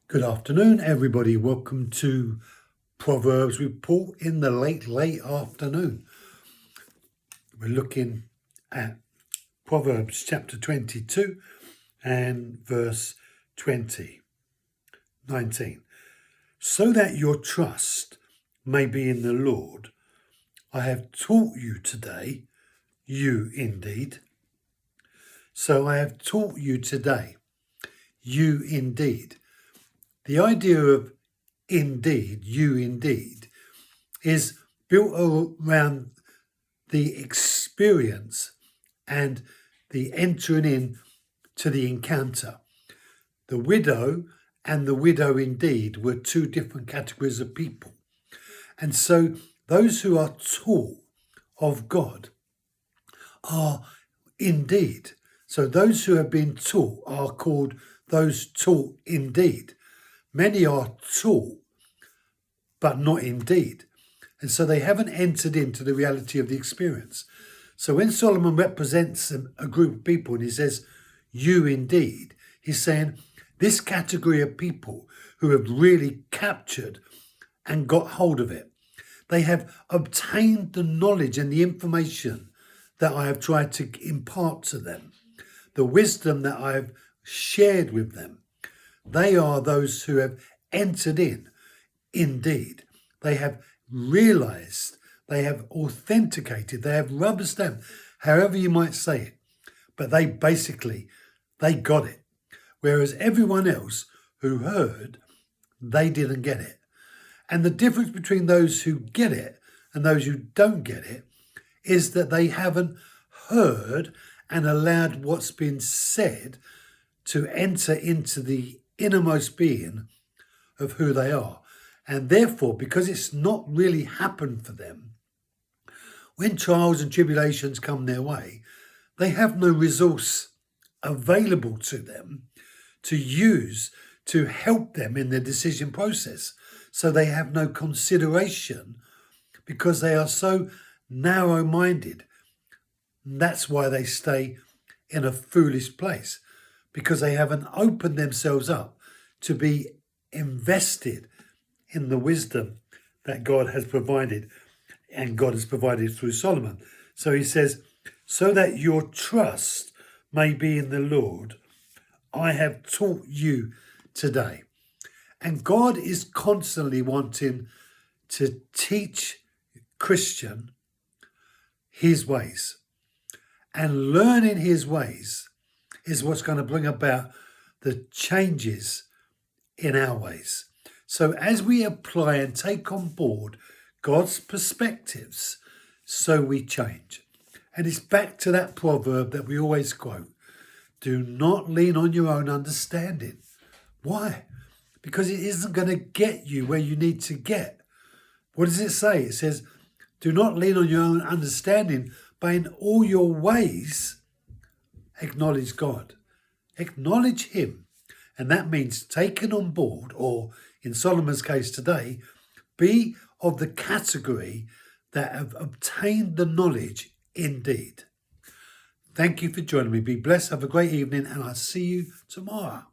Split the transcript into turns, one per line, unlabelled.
Good afternoon, everybody. Welcome to Proverbs Report in the late afternoon. We're looking at Proverbs chapter 22 and verse 19. So that your trust may be in the Lord, I have taught you today, you indeed. So I have taught you today, you indeed. The idea of indeed, you indeed, is built around the experience and the entering in to the encounter. The widow and the widow indeed were two different categories of people. And so those who are taught of God are indeed. So those who have been taught are called those taught indeed. Many are taught, but not indeed. And so they haven't entered into the reality of the experience. So when Solomon represents a group of people and he says, you indeed, he's saying this category of people who have really captured and got hold of it. They have obtained the knowledge and the information that I have tried to impart to them, the wisdom that I have shared with them. They are those who have entered in, indeed. They have realized, they have authenticated, they have rubber stamped, however you might say it. But they got it. Whereas everyone else who heard, they didn't get it. And the difference between those who get it and those who don't get it is that they haven't heard and allowed what's been said to enter into the innermost being of who they are. And therefore, because it's not really happened for them, when trials and tribulations come their way, they have no resource available to them to use to help them in their decision process. So they have no consideration because they are so narrow-minded. That's why they stay in a foolish place, because they haven't opened themselves up to be invested in the wisdom that God has provided, and God has provided through Solomon. So he says, so that your trust may be in the Lord, I have taught you today. And God is constantly wanting to teach Christian his ways. And learning his ways is what's going to bring about the changes in our ways. So as we apply and take on board God's perspectives, so we change. And it's back to that proverb that we always quote. Do not lean on your own understanding. Why? Because it isn't going to get you where you need to get. What does it say? It says, do not lean on your own understanding, but in all your ways, acknowledge God. Acknowledge him. And that means taking on board, or in Solomon's case today, be of the category that have obtained the knowledge indeed. Thank you for joining me. Be blessed. Have a great evening, and I'll see you tomorrow.